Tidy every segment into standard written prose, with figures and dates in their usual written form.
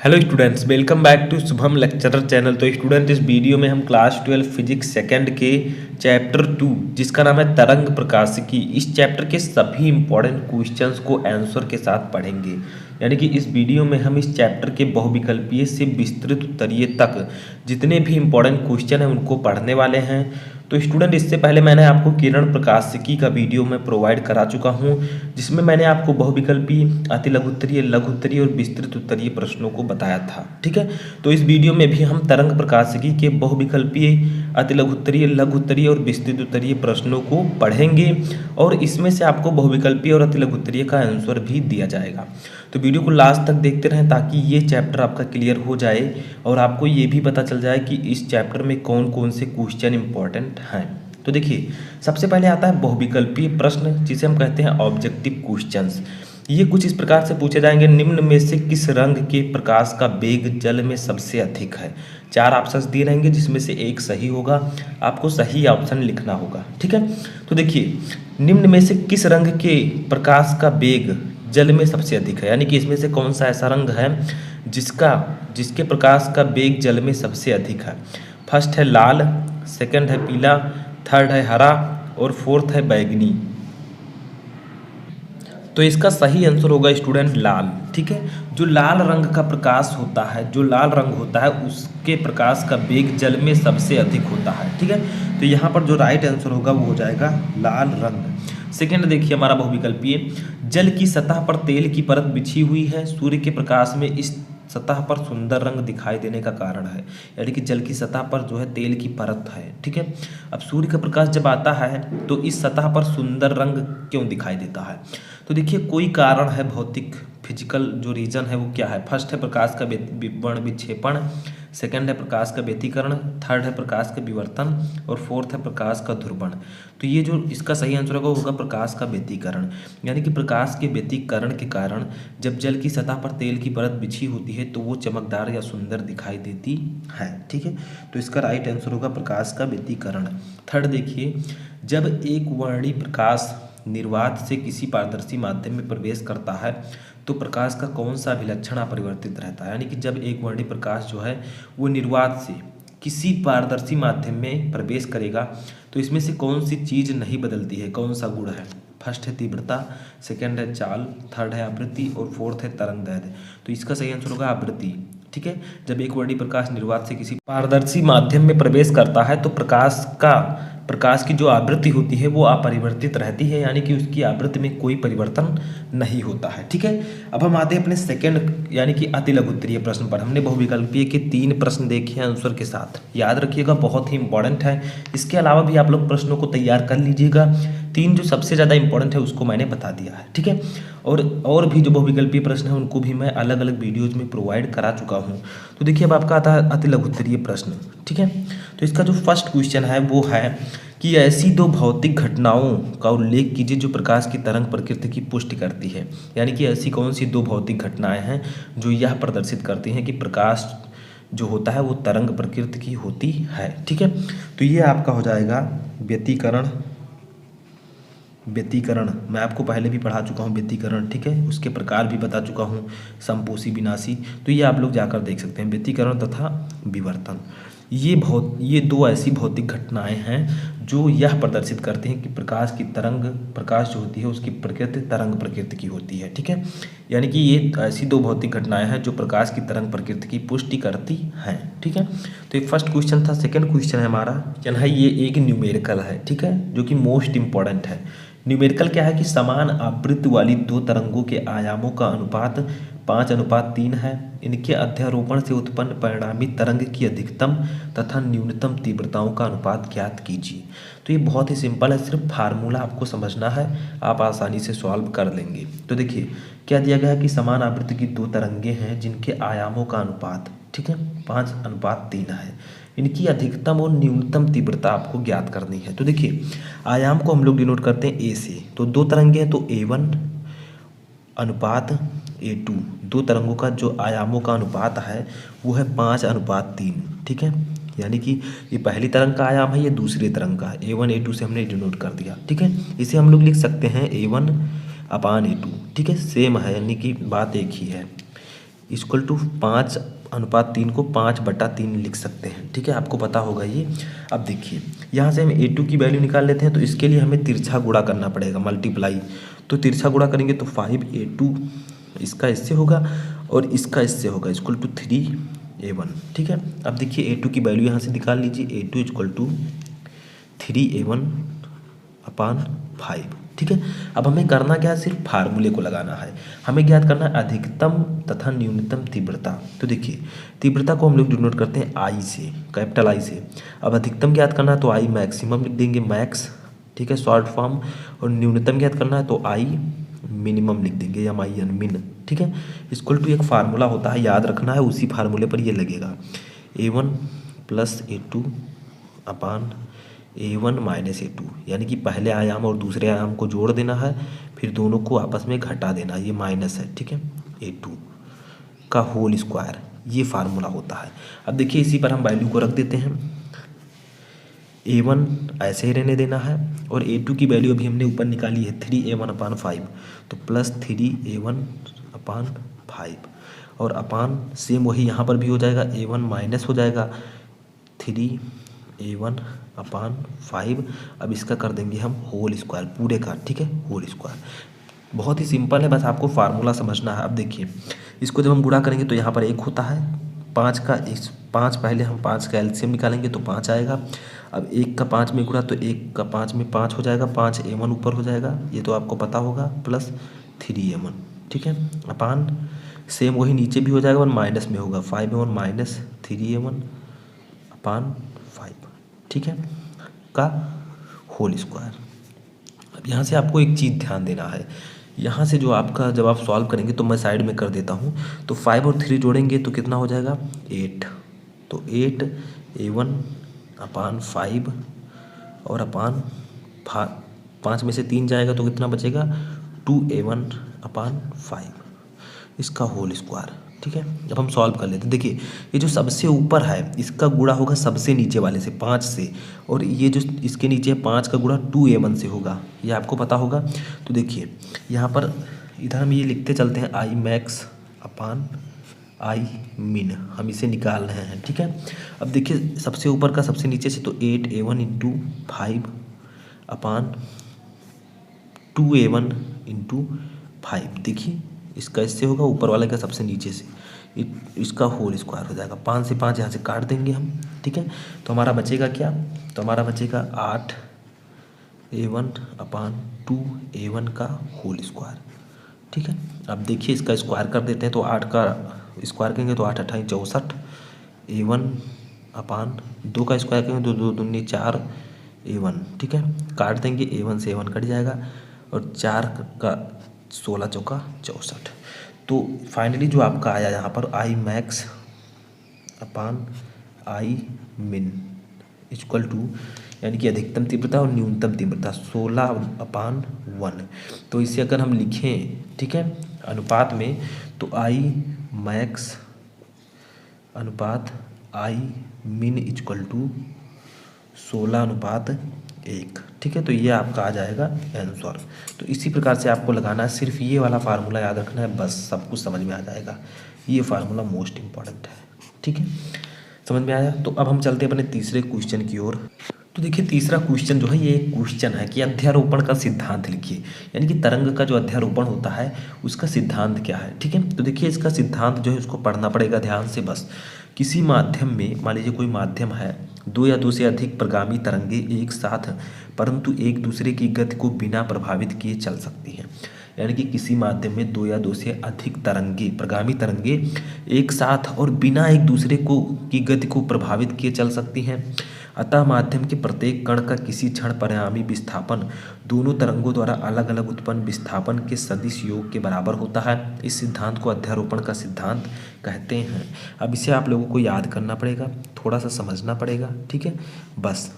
Hello students, welcome back to Shubham lecturer channel. तो student, इस video में हम क्लास 12 फिजिक्स सेकंड के चैप्टर 2 जिसका नाम है तरंग प्रकाशिकी, इस चैप्टर के सभी इंपॉर्टेंट क्वेश्चंस को आंसर के साथ पढ़ेंगे। यानी कि इस वीडियो में हम इस चैप्टर के बहुविकल्पीय से विस्तृत उत्तरीय तक जितने भी इंपॉर्टेंट क्वेश्चन हैं उनको पढ़ने वाले हैं। तो स्टूडेंट, इससे पहले मैंने आपको किरण प्रकाशिकी का वीडियो मैं प्रोवाइड करा चुका हूं, जिसमें मैंने आपको बहुविकल्पी, अति लघु उत्तरीय, लघु उत्तरीय और विस्तृत उत्तरीय प्रश्नों को बताया था। ठीक है, तो इस वीडियो में भी हम तरंग प्रकाशिकी के बहुविकल्पीय, अति लघु उत्तरीय, लघु उत्तरीय और विस्तृत उत्तरीय प्रश्नों को पढ़ेंगे और इसमें से आपको बहुविकल्पीय और अति लघु उत्तरीय का आंसर भी दिया जाएगा। तो वीडियो को लास्ट तक देखते रहें ताकि ये चैप्टर आपका क्लियर हो जाए और आपको ये भी पता चल जाए कि इस चैप्टर में कौन कौन से क्वेश्चन इंपॉर्टेंट हैं। तो देखिए, सबसे पहले आता है बहुविकल्पीय प्रश्न, जिसे हम कहते हैं ऑब्जेक्टिव क्वेश्चंस। ये कुछ इस प्रकार से पूछे जाएंगे, निम्न में से किस रंग के प्रकाश का वेग जल में सबसे अधिक है। 4 ऑप्शंस दिए रहेंगे जिसमें से एक सही होगा, आपको सही ऑप्शन लिखना होगा। ठीक है, तो देखिए, निम्न में से किस रंग के प्रकाश का वेग जल में सबसे अधिक है, यानी कि इसमें से कौन सा ऐसा रंग है जिसके प्रकाश का वेग जल में सबसे अधिक है। फर्स्ट है लाल, सेकंड है पीला, थर्ड है हरा और फोर्थ है बैगनी। तो इसका सही आंसर होगा स्टूडेंट लाल। ठीक है, जो लाल रंग का प्रकाश होता है, जो लाल रंग होता है उसके प्रकाश का वेग जल में सबसे अधिक होता है। ठीक है, तो यहाँ पर जो राइट आंसर होगा वो हो जाएगा लाल रंग। सेकेंड देखिए हमारा बहुविकल्पीय, जल की सतह पर तेल की परत बिछी हुई है, सूर्य के प्रकाश में इस सतह पर सुंदर रंग दिखाई देने का कारण है। यानी कि जल की सतह पर जो है तेल की परत है। ठीक है, अब सूर्य का प्रकाश जब आता है तो इस सतह पर सुंदर रंग क्यों दिखाई देता है। तो देखिए, कोई कारण है, भौतिक फिजिकल जो रीजन है वो क्या है। फर्स्ट है प्रकाश का वर्ण विक्षेपण, सेकंड है प्रकाश का व्यतिकरण, थर्ड है प्रकाश का विवर्तन और फोर्थ है प्रकाश का ध्रुवण। तो ये जो इसका सही आंसर होगा प्रकाश का व्यतिकरण। यानी कि प्रकाश के व्यतिकरण के कारण जब जल की सतह पर तेल की परत बिछी होती है तो वो चमकदार या सुंदर दिखाई देती है। ठीक है, तो इसका राइट आंसर होगा प्रकाश का व्यतिकरण। थर्ड देखिए, जब एक वर्णी प्रकाश निर्वात से किसी पारदर्शी माध्यम में प्रवेश करता है तो प्रकाश का कौन सा अभिलक्षण अपरिवर्तित रहता है। यानी कि जब एक वर्णी प्रकाश जो है वो निर्वात से किसी पारदर्शी माध्यम में प्रवेश करेगा तो इसमें से कौन सी चीज़ नहीं बदलती है, कौन सा गुण है। फर्स्ट है तीव्रता, सेकंड है चाल, थर्ड है आवृत्ति और फोर्थ है तरंगदैर्घ्य। तो इसका सही आंसर होगा आवृत्ति। ठीक है, जब एक वर्णी प्रकाश निर्वात से किसी पारदर्शी माध्यम में प्रवेश करता है तो प्रकाश की जो आवृत्ति होती है वो अपरिवर्तित रहती है, यानी कि उसकी आवृत्ति में कोई परिवर्तन नहीं होता है। ठीक है, अब हम आते हैं अपने सेकंड यानी कि अति लघु उत्तरीय प्रश्न पर। हमने बहुविकल्पीय के 3 प्रश्न देखे हैं आंसर के साथ, याद रखिएगा, बहुत ही इंपॉर्टेंट है। इसके अलावा भी आप लोग प्रश्नों को तैयार कर लीजिएगा। 3 जो सबसे ज़्यादा इंपॉर्टेंट है उसको मैंने बता दिया है। ठीक है, और भी जो बहुविकल्पीय प्रश्न है उनको भी मैं अलग अलग वीडियोज़ में प्रोवाइड करा चुका हूँ। तो देखिए, अब आपका आता है अति लघु उत्तरीय प्रश्न। ठीक है, तो इसका जो फर्स्ट क्वेश्चन है वो है कि ऐसी 2 भौतिक घटनाओं का उल्लेख कीजिए जो प्रकाश की तरंग प्रकृति की पुष्टि करती है। यानी कि ऐसी कौन सी 2 भौतिक घटनाएं हैं जो यह प्रदर्शित करती हैं कि प्रकाश जो होता है वो तरंग प्रकृति की होती है। ठीक है, तो ये आपका हो जाएगा व्यतिकरण। मैं आपको पहले भी पढ़ा चुका हूँ व्यतिकरण। ठीक है, उसके प्रकार भी बता चुका हूँ, संपोषी, विनाशी। तो ये आप लोग जाकर देख सकते हैं, व्यतिकरण तथा विवर्तन। ये 2 ऐसी भौतिक घटनाएं हैं जो यह प्रदर्शित करती हैं कि प्रकाश जो होती है उसकी प्रकृति तरंग प्रकृति की होती है। ठीक है, यानी कि ये ऐसी 2 भौतिक घटनाएं हैं जो प्रकाश की तरंग प्रकृति की पुष्टि करती हैं। ठीक है, तो एक फर्स्ट क्वेश्चन था। सेकंड क्वेश्चन है हमारा, ये एक न्यूमेरिकल है। ठीक है, जो कि मोस्ट इंपॉर्टेंट है। न्यूमेरिकल क्या है कि समान आवृत्ति वाली 2 तरंगों के आयामों का अनुपात 5:3 है। इनके अध्यारोपण से उत्पन्न परिणामी तरंग की अधिकतम तथा न्यूनतम तीव्रताओं का अनुपात ज्ञात कीजिए। तो ये बहुत ही सिंपल है, सिर्फ फार्मूला आपको समझना है, आप आसानी से सॉल्व कर लेंगे। तो देखिए, क्या दिया गया है कि समान आवृत्ति की 2 तरंगे हैं जिनके आयामों का अनुपात, ठीक है, 5:3 है। इनकी अधिकतम और न्यूनतम तीव्रता आपको ज्ञात करनी है। तो देखिए, आयाम को हम लोग डिनोट करते हैं ए से। तो 2 तरंगे हैं तो A1 अनुपात A2। 2 तरंगों का जो आयामों का अनुपात है वो है 5:3। ठीक है, यानी कि ये पहली तरंग का आयाम है, ये दूसरी तरंग का है। A1 A2 से हमने डिनोट कर दिया। ठीक है, इसे हम लोग लिख सकते हैं A1/A2। ठीक है, सेम है, यानी कि बात एक ही है। इक्वल टू 5:3 को 5/3 लिख सकते हैं, ठीक है, आपको पता होगा ये। अब देखिए यहाँ से हम A2 की वैल्यू निकाल लेते हैं, तो इसके लिए हमें तिरछा गुणा करना पड़ेगा, मल्टीप्लाई। तो तिरछा गुणा करेंगे तो 5A2 इसका इससे होगा और इसका इससे होगा, इक्वल टू 3A1, ठीक है। अब देखिए A2 की वैल्यू यहाँ से निकाल लीजिए, A2 इक्वल टू 3A1/5, ठीक है। अब हमें करना क्या है, सिर्फ फार्मूले को लगाना है। हमें ज्ञात करना है अधिकतम तथा न्यूनतम तीव्रता। तो देखिए तीव्रता को हम लोग डिनोट करते हैं आई से, कैपिटल आई से। अब अधिकतम ज्ञात करना है तो आई मैक्सिमम लिख देंगे, मैक्स, ठीक है, शॉर्ट फॉर्म। और न्यूनतम ज्ञात करना है तो आई मिनिमम लिख देंगे, MIN, मिन, ठीक है। इक्वल टू एक फार्मूला होता है, याद रखना है, उसी फार्मूले पर ये लगेगा, A1 + A2 अपान A1 - A2, यानी कि पहले आयाम और दूसरे आयाम को जोड़ देना है, फिर दोनों को आपस में घटा देना, ये माइनस है, ठीक है, A2 का होल स्क्वायर, ये फार्मूला होता है। अब देखिए इसी पर हम वैल्यू को रख देते हैं, A1 ऐसे ही रहने देना है और A2 की वैल्यू अभी हमने ऊपर निकाली है 3A1/5, तो प्लस 3A1/5 और अपान सेम वही यहाँ पर भी हो जाएगा, A1 माइनस हो जाएगा 3A1/5। अब इसका कर देंगे हम होल स्क्वायर पूरे का, ठीक है, होल स्क्वायर। बहुत ही सिंपल है, बस आपको फार्मूला समझना है। अब देखिए इसको जब हम गुणा करेंगे तो यहाँ पर 1 होता है, 5 का 5 पहले हम 5 का एलसीएम निकालेंगे तो 5 आएगा। अब 1 का 5 में गुणा तो 1 का 5 में 5 हो जाएगा, 5A1 ऊपर हो जाएगा, ये तो आपको पता होगा, प्लस 3A1, ठीक है, अपान सेम वही नीचे भी हो जाएगा और माइनस में होगा 5A1 माइनस 3A1 अपान 5, ठीक है, का होल स्क्वायर। अब यहाँ से आपको एक चीज़ ध्यान देना है, यहाँ से जो आपका जब आप सॉल्व करेंगे तो मैं साइड में कर देता हूँ, तो 5 और 3 जोड़ेंगे तो कितना हो जाएगा 8, तो 8A1/5 और अपान 5 में से 3 जाएगा तो कितना बचेगा 2A1/5, इसका होल स्क्वायर, ठीक है। जब हम सॉल्व कर लेते हैं, देखिए ये जो सबसे ऊपर है इसका गुणा होगा सबसे नीचे वाले से 5 से, और ये जो इसके नीचे है 5 का गुणा 2A1 से होगा, ये आपको पता होगा। तो देखिए यहाँ पर इधर हम ये लिखते चलते हैं आई मैक्स अपान आई मिन, हम इसे निकाल रहे हैं, ठीक है। अब देखिए सबसे ऊपर का सबसे नीचे से तो 8A1/5 अपान 2A1/5, देखिए इसका इससे होगा, ऊपर वाले का सबसे नीचे से, इसका होल स्क्वायर हो जाएगा। 5 से 5 यहाँ से काट देंगे हम, ठीक है, तो हमारा बचेगा क्या, तो हमारा बचेगा 8A1/2A1 का होल स्क्वायर, ठीक है। अब देखिए इसका स्क्वायर कर देते हैं, तो 8 का स्क्वायर करेंगे तो 8 × 8 = 64, A1/2 का स्क्वायर करेंगे तो 2 × 2 = 4 A1, ठीक है, काट देंगे, A1 से A1 कट जाएगा और 4 का 16 × 4 = 64। तो फाइनली जो आपका आया यहाँ पर आई मैक्स अपान आई मिन इक्वल टू, यानी कि अधिकतम तीव्रता और न्यूनतम तीव्रता 16/1। तो इसे अगर हम लिखें, ठीक है, अनुपात में, तो आई मैक्स अनुपात आई मिन इक्वल टू 16:1, ठीक है। तो ये आपका आ जाएगा आंसर। तो इसी प्रकार से आपको लगाना है, सिर्फ ये वाला फार्मूला याद रखना है, बस सब कुछ समझ में आ जाएगा। ये फार्मूला मोस्ट इम्पॉर्टेंट है, ठीक है, समझ में आया। तो अब हम चलते हैं अपने तीसरे क्वेश्चन की ओर। तो देखिए तीसरा क्वेश्चन जो है, ये एक क्वेश्चन है कि अध्यारोपण का सिद्धांत लिखिए, यानी कि तरंग का जो अध्यारोपण होता है उसका सिद्धांत क्या है, ठीक है। तो देखिए इसका सिद्धांत जो है उसको पढ़ना पड़ेगा ध्यान से। बस किसी माध्यम में, मान लीजिए कोई माध्यम है, 2 या 2 से अधिक प्रगामी तरंगे एक साथ परंतु एक दूसरे की गति को बिना प्रभावित किए चल सकती हैं। यानी कि किसी माध्यम में 2 या 2 से अधिक तरंगे, प्रगामी तरंगे एक साथ और बिना एक दूसरे को की गति को प्रभावित किए चल सकती हैं। अतः माध्यम के प्रत्येक कण का किसी क्षण परिणामी विस्थापन दोनों तरंगों द्वारा अलग अलग उत्पन्न विस्थापन के सदिश योग के बराबर होता है। इस सिद्धांत को अध्यारोपण का सिद्धांत कहते हैं। अब इसे आप लोगों को याद करना पड़ेगा, थोड़ा सा समझना पड़ेगा, ठीक है, बस,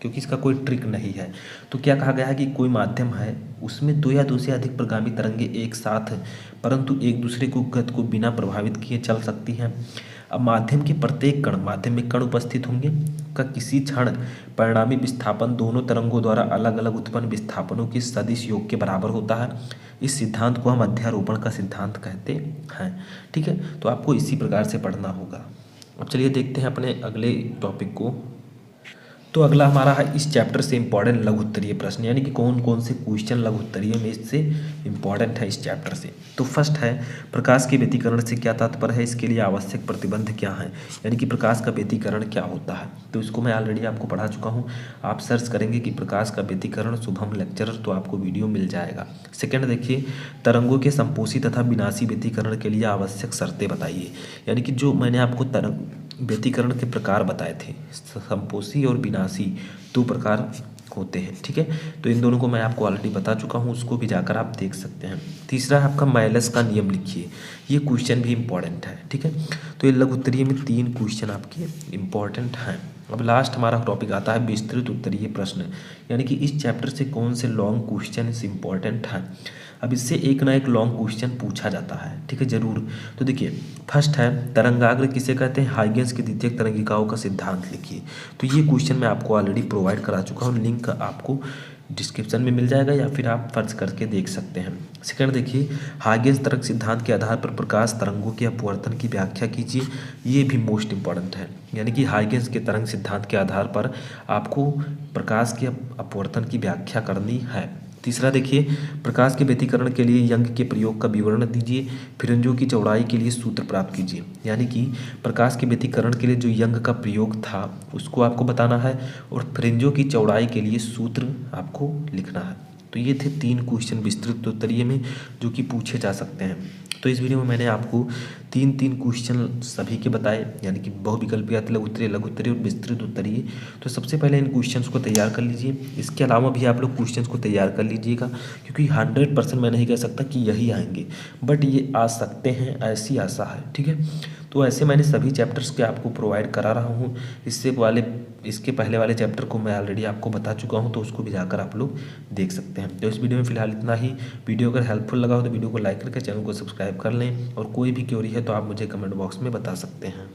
क्योंकि इसका कोई ट्रिक नहीं है। तो क्या कहा गया है कि कोई माध्यम है, उसमें 2 या 2 से अधिक प्रगामी तरंगे एक साथ परंतु एक दूसरे को गति को बिना प्रभावित किए चल सकती हैं। अब माध्यम के प्रत्येक कण, माध्यम में कण उपस्थित होंगे का किसी क्षण परिणामी विस्थापन दोनों तरंगों द्वारा अलग अलग उत्पन्न विस्थापनों के सदिश योग के बराबर होता है। इस सिद्धांत को हम अध्यारोपण का सिद्धांत कहते हैं। ठीक है, तो आपको इसी प्रकार से पढ़ना होगा। अब चलिए देखते हैं अपने अगले टॉपिक को। तो अगला हमारा है इस चैप्टर से इम्पॉर्टेंट लघु उत्तरीय प्रश्न, यानी कि कौन कौन से क्वेश्चन लघु उत्तरीय में इससे इम्पॉर्टेंट है इस चैप्टर से। तो फर्स्ट है प्रकाश के व्यतिकरण से क्या तात्पर्य है, इसके लिए आवश्यक प्रतिबंध क्या है, यानी कि प्रकाश का व्यतिकरण क्या होता है। तो इसको मैं ऑलरेडी आपको पढ़ा चुका हूँ। आप सर्च करेंगे कि प्रकाश का व्यतिकरण शुभम लेक्चरर, तो आपको वीडियो मिल जाएगा। सेकेंड देखिए तरंगों के संपोषी तथा विनाशी व्यतिकरण के लिए आवश्यक शर्तें बताइए, यानी कि जो मैंने आपको तरंग व्यतिकरण के प्रकार बताए थे, संपोषी और विनाशी दो प्रकार होते हैं। ठीक है, तो इन दोनों को मैं आपको ऑलरेडी बता चुका हूँ, उसको भी जाकर आप देख सकते हैं। तीसरा है आपका माइलस का नियम लिखिए, ये क्वेश्चन भी इम्पॉर्टेंट है। ठीक है, तो ये लघु उत्तरीय में 3 क्वेश्चन आपके इम्पॉर्टेंट हैं। अब लास्ट हमारा टॉपिक आता है विस्तृत उत्तरीय प्रश्न, यानी कि इस चैप्टर से कौन से लॉन्ग क्वेश्चन इम्पॉर्टेंट हैं। अब इससे एक ना एक लॉन्ग क्वेश्चन पूछा जाता है। ठीक है, जरूर। तो देखिए फर्स्ट है तरंगाग्र किसे कहते हैं, हाइगेंस की द्वितीयक तरंगिकाओं का सिद्धांत लिखिए। तो ये क्वेश्चन मैं आपको ऑलरेडी प्रोवाइड करा चुका हूँ, लिंक आपको डिस्क्रिप्शन में मिल जाएगा या फिर आप सर्च करके देख सकते हैं। सेकंड देखिए हाइगेंस तरंग सिद्धांत के आधार पर प्रकाश तरंगों के अपवर्तन की व्याख्या कीजिए, ये भी मोस्ट इंपॉर्टेंट है, यानी कि हाइगेंस के तरंग सिद्धांत के आधार पर आपको प्रकाश के अपवर्तन की व्याख्या करनी है। तीसरा देखिए प्रकाश के व्यतिकरण के लिए यंग के प्रयोग का विवरण दीजिए, फ्रिंजों की चौड़ाई के लिए सूत्र प्राप्त कीजिए, यानी कि प्रकाश के व्यतिकरण के लिए जो यंग का प्रयोग था उसको आपको बताना है और फ्रिंजों की चौड़ाई के लिए सूत्र आपको लिखना है। तो ये थे 3 क्वेश्चन विस्तृत उत्तरीय में जो कि पूछे जा सकते हैं। तो इस वीडियो में मैंने आपको 3 क्वेश्चन सभी के बताए, यानी कि बहुविकल्पीय लघु उत्तरीय और विस्तृत उत्तरीय। तो सबसे पहले इन क्वेश्चंस को तैयार कर लीजिए। इसके अलावा भी आप लोग क्वेश्चंस को तैयार कर लीजिएगा, क्योंकि 100% मैं नहीं कह सकता कि यही आएंगे, बट ये आ सकते हैं, ऐसी आशा है। ठीक है, तो ऐसे मैंने सभी चैप्टर्स के आपको प्रोवाइड करा रहा हूँ। इसके पहले वाले चैप्टर को मैं ऑलरेडी आपको बता चुका हूँ, तो उसको भी जाकर आप लोग देख सकते हैं। तो इस वीडियो में फिलहाल इतना ही। वीडियो अगर हेल्पफुल लगा हो तो वीडियो को लाइक करके चैनल को सब्सक्राइब कर लें, और कोई भी क्वेरी है तो आप मुझे कमेंट बॉक्स में बता सकते हैं।